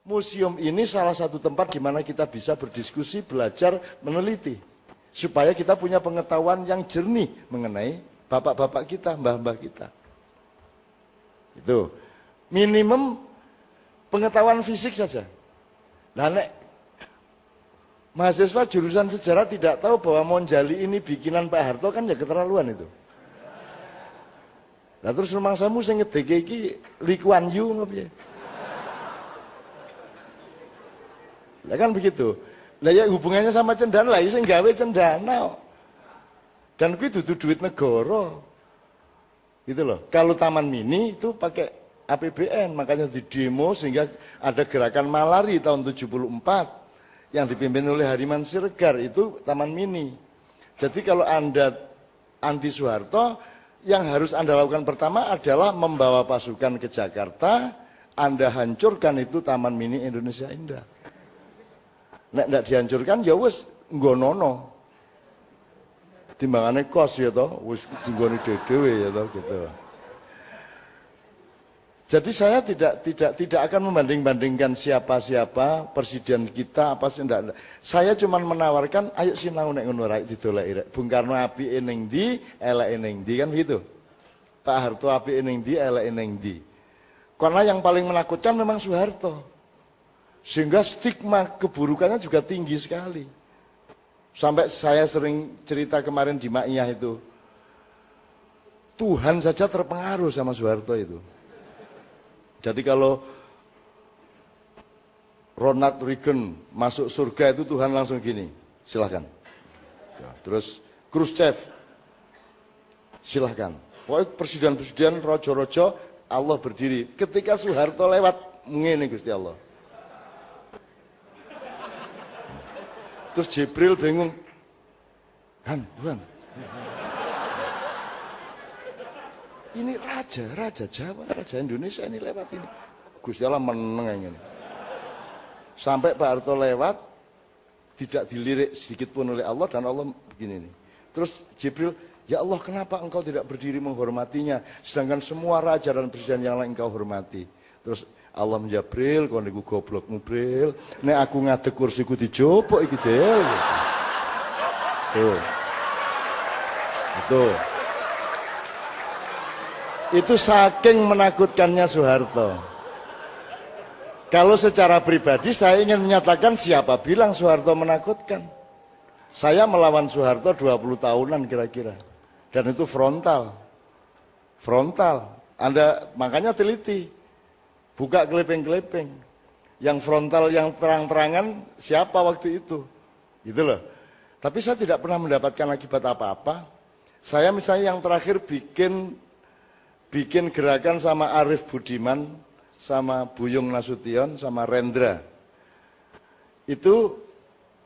Museum ini salah satu tempat di mana kita bisa berdiskusi, belajar, meneliti. Supaya kita punya pengetahuan yang jernih mengenai bapak-bapak kita, mbah-mbah kita. Itu. Minimum pengetahuan fisik saja. Nah, nek mahasiswa jurusan sejarah tidak tahu bahwa Monjali ini bikinan Pak Harto kan ya keterlaluan itu. Nah terus rumah samu sing ngedeke iki Lee Kuan Yew ngopi. Lah kan begitu. Lah ya hubungannya sama cendana lah, sing gawe cendana. Dan kuwi dudu duit negara. Gitu loh. Kalau Taman Mini itu pakai APBN, makanya di demo sehingga ada gerakan Malari tahun 74 yang dipimpin oleh Hariman Siregar, itu Taman Mini. Jadi kalau Anda anti Soeharto, yang harus Anda lakukan pertama adalah membawa pasukan ke Jakarta, Anda hancurkan itu Taman Mini Indonesia Indah. Nek ndak dihancurkan ya wis nggonono. Timbangane kos ya toh, wis dinggone dhewe ya toh gitu. Jadi saya tidak akan membanding-bandingkan siapa-siapa presiden kita apa sih ndak. Saya cuma menawarkan ayo sinau nek ngono rae didoleki rek. Bung Karno apike ning ndi, eleke ning ndi kan begitu. Pak Harto apike ning ndi, eleke ning ndi. Karena yang paling menakutkan memang Soeharto. Sehingga stigma keburukannya juga tinggi sekali. Sampai saya sering cerita kemarin di Maiyah itu. Tuhan saja terpengaruh sama Soeharto itu. Jadi kalau Ronald Reagan masuk surga itu Tuhan langsung gini, silahkan. Ya, terus Khrushchev, silahkan. Pokoknya presiden-presiden, rojo-rojo, Allah berdiri. Ketika Soeharto lewat, ngene Gusti Allah. Terus Jibril bingung, Tuhan. Ini raja Jawa, raja Indonesia ini lewat ini. Gusti Allah meneng ini. Sampai Pak Harto lewat, tidak dilirik sedikit pun oleh Allah dan Allah begini nih. Terus Jibril, ya Allah kenapa engkau tidak berdiri menghormatinya, sedangkan semua raja dan presiden yang lain engkau hormati. Terus Allah menjabril, kau niku goblokmu Bril, nek aku ngadeg kursiku dijopok iki jel. Tuh. Itu saking menakutkannya Soeharto. Kalau secara pribadi saya ingin menyatakan siapa bilang Soeharto menakutkan. Saya melawan Soeharto 20 tahunan kira-kira. Dan itu frontal. Anda makanya teliti. Buka kelepeng-kelepeng. Yang frontal, yang terang-terangan siapa waktu itu. Gitu loh. Tapi saya tidak pernah mendapatkan akibat apa-apa. Saya misalnya yang terakhir bikin gerakan sama Arif Budiman, sama Buyung Nasution, sama Rendra. Itu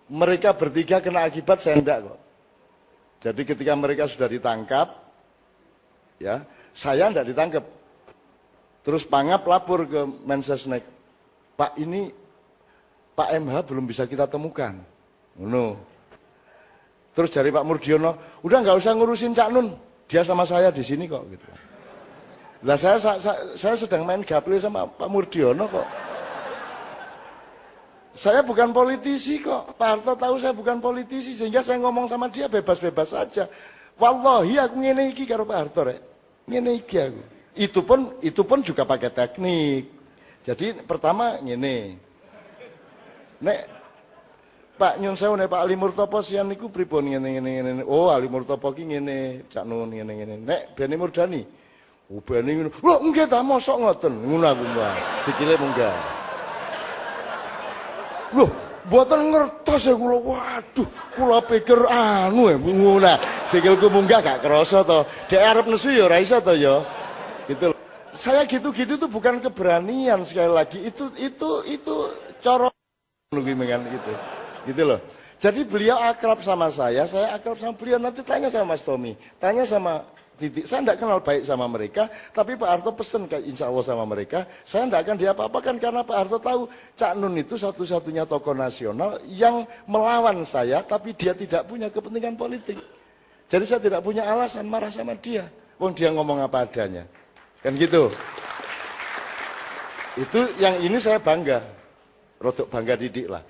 mereka bertiga kena akibat, saya enggak kok. Jadi ketika mereka sudah ditangkap, ya saya enggak ditangkap. Terus Pangap lapor ke Mensesnek, Pak ini Pak MH belum bisa kita temukan. No. Terus dari Pak Murdiono, udah nggak usah ngurusin Cak Nun, dia sama saya di sini kok. Gitu. Lah saya sedang main gaple sama Pak Murdiono kok. Saya bukan politisi kok. Pak Harto tahu saya bukan politisi, sehingga saya ngomong sama dia bebas-bebas saja. Wallahi aku ngene iki karo Pak Harto rek. Ngene iki aku. Itu pun juga pakai teknik. Jadi pertama ngene. Nek Pak Nyun Sewu nek Pak Ali Murtopo sian niku pripun ngene. Oh, Ali Murtopo ki ngene, Cak Nun ngene. Nek Beni Murdani. Oh, Beni ngono. Lho, nggih ta mosok ngoten. Ngono aku mbah. Sikile munggah. Loh, mboten ngertos ya kula. Waduh, kula pikir ngono. Sikilku munggah gak krasa to. Dek arep nesu ya ora iso to ya. Gitu loh. Saya gitu-gitu tuh bukan keberanian, sekali lagi itu cara gitu. Gitu loh. Jadi beliau akrab sama saya akrab sama beliau. Nanti tanya sama Mas Tommy, tanya sama Titik. Saya tidak kenal baik sama mereka, tapi Pak Harto pesen insya Allah sama mereka, saya tidak akan diapa-apakan karena Pak Harto tahu Cak Nun itu satu-satunya tokoh nasional yang melawan saya, tapi dia tidak punya kepentingan politik. Jadi saya tidak punya alasan marah sama dia. Wong dia ngomong apa adanya. Kan gitu. Itu yang ini saya bangga. rodok bangga didik lah.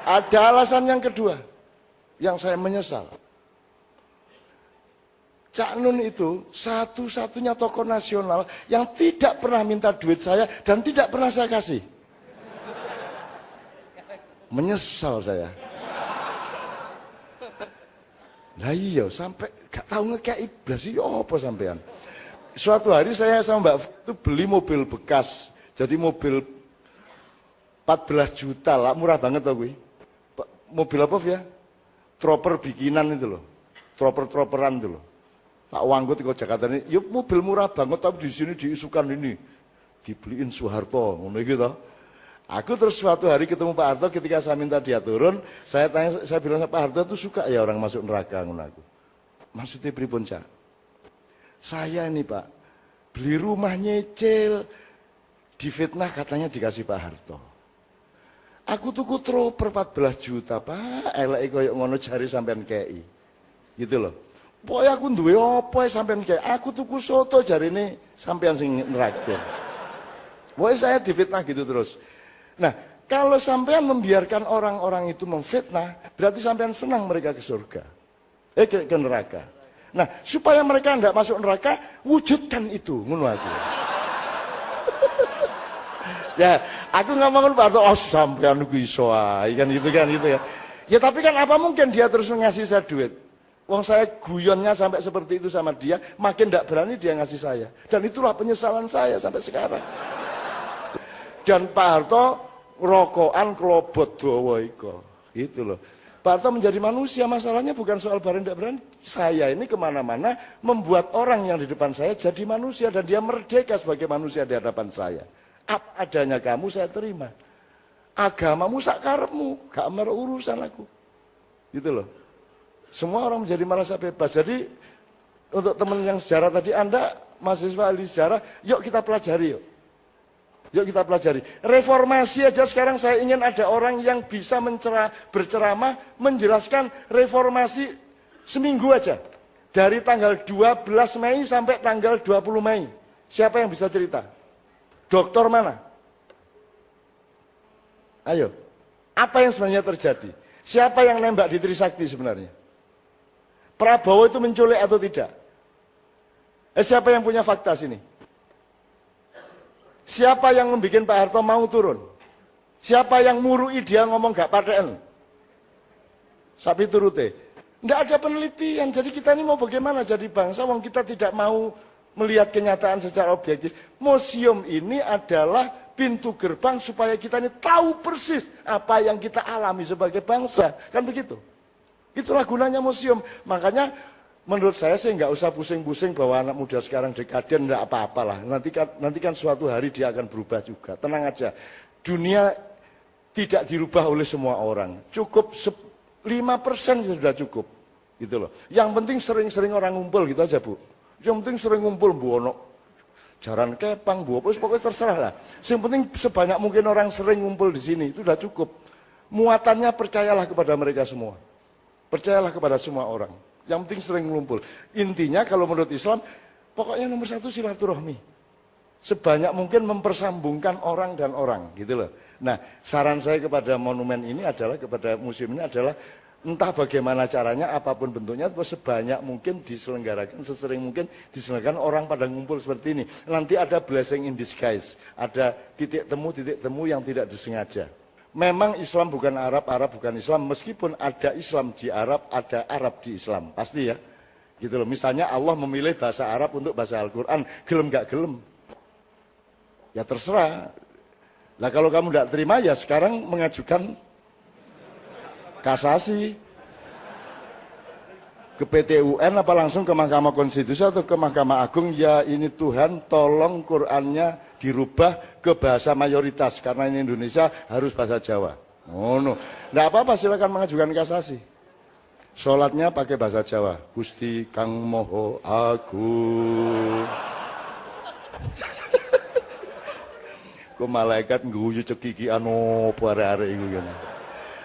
Ada alasan yang kedua, yang saya menyesal. Cak Nun itu satu-satunya tokoh nasional yang tidak pernah minta duit saya dan tidak pernah saya kasih. Menyesal saya. Lah iya, sampai gak tahu ngekei blas iki apa sampean. Suatu hari saya sama Mbak itu beli mobil bekas. Jadi mobil 14 juta lah, murah banget tau gue. Mobil apa ya? Troper bikinan itu loh. Troperan itu loh. Tak wanggut ke Jakarta ini, yuk mobil murah banget tapi di sini diisukan ini. Dibeliin Soeharto, ngono gitu. Aku terus suatu hari ketemu Pak Harto ketika saya minta dia turun, saya tanya, saya bilang Pak Harto itu suka ya orang masuk neraka ngono aku. Maksudnya pripun, Cak? Saya ini Pak, beli rumah nyicil, difitnah katanya dikasih Pak Harto. Aku tuku troper 14 juta, Pak, elek koyo ngono jari sampean kei. Gitu loh. Pokoknya aku duwe apa sampean kei. Aku tuku soto jarine sampean sing neraktir. Pokoknya saya difitnah gitu terus. Nah, kalau sampean membiarkan orang-orang itu memfitnah, berarti sampean senang mereka ke surga. Ke neraka. Nah, supaya mereka tidak masuk neraka, wujudkan itu, ngono aku. Ya, aku ngomongin Pak Harto, oh sampean ku iso ae kan gitu kan. Ya tapi kan apa mungkin dia terus ngasih saya duit? Wong saya guyonnya sampai seperti itu sama dia, makin tidak berani dia ngasih saya. Dan itulah penyesalan saya sampai sekarang. Dan Pak Harto rokokan kelobot dawa iko. Gitu loh. Pak Harto menjadi manusia, masalahnya bukan soal barang tidak berani. Saya ini kemana-mana membuat orang yang di depan saya jadi manusia dan dia merdeka sebagai manusia di hadapan saya. Apa adanya kamu saya terima. Agamamu sakarepmu, gak mer urusan aku. Gitu loh. Semua orang menjadi merasa bebas. Jadi untuk teman yang sejarah tadi, Anda mahasiswa ahli sejarah, yuk kita pelajari yuk. Yuk kita pelajari. Reformasi aja sekarang saya ingin ada orang yang bisa berceramah, menjelaskan reformasi seminggu aja. Dari tanggal 12 Mei sampai tanggal 20 Mei. Siapa yang bisa cerita? Doktor mana? Ayo. Apa yang sebenarnya terjadi? Siapa yang nembak di Trisakti sebenarnya? Prabowo itu menculik atau tidak? Siapa yang punya fakta sini? Siapa yang membuat Pak Harto mau turun? Siapa yang murui dia ngomong gak paten? Sapi turute. Nggak ada penelitian, jadi kita ini mau bagaimana jadi bangsa, wong kita tidak mau melihat kenyataan secara objektif. Museum ini adalah pintu gerbang supaya kita ini tahu persis apa yang kita alami sebagai bangsa. Kan begitu? Itulah gunanya museum. Makanya menurut saya sih nggak usah pusing-pusing bahwa anak muda sekarang dekaden, nggak apa-apalah. Nanti kan suatu hari dia akan berubah juga. Tenang aja. Dunia tidak dirubah oleh semua orang. Cukup 5% sudah cukup. Gitu loh. Yang penting sering-sering orang ngumpul gitu aja, Bu. Yang penting sering ngumpul, Bu ono. Jaran kepang, Bu. Pokoknya terserah lah. Yang penting sebanyak mungkin orang sering ngumpul di sini. Itu sudah cukup. Muatannya percayalah kepada mereka semua. Percayalah kepada semua orang. Yang penting sering ngumpul. Intinya kalau menurut Islam, pokoknya nomor 1 silaturahmi. Sebanyak mungkin mempersambungkan orang dan orang, gitu loh. Nah, saran saya kepada monumen ini adalah, kepada museum ini adalah, entah bagaimana caranya, apapun bentuknya, sebanyak mungkin diselenggarakan, sesering mungkin diselenggarakan orang pada ngumpul seperti ini. Nanti ada blessing in disguise, ada titik temu yang tidak disengaja. Memang Islam bukan Arab, Arab bukan Islam, meskipun ada Islam di Arab, ada Arab di Islam, pasti ya. Gitu loh. Misalnya Allah memilih bahasa Arab untuk bahasa Al-Quran, gelem gak gelem? Ya terserah. Nah kalau kamu tidak terima ya sekarang mengajukan kasasi ke PT UN apa langsung ke Mahkamah Konstitusi atau ke Mahkamah Agung. Ya ini Tuhan tolong Qurannya dirubah ke bahasa mayoritas karena ini Indonesia harus bahasa Jawa. Oh no, nggak apa-apa, silakan mengajukan kasasi. Sholatnya pakai bahasa Jawa. Gusti Kang Moho Agung. Kok malaikat ngguyu cekiki anu pare-are iku.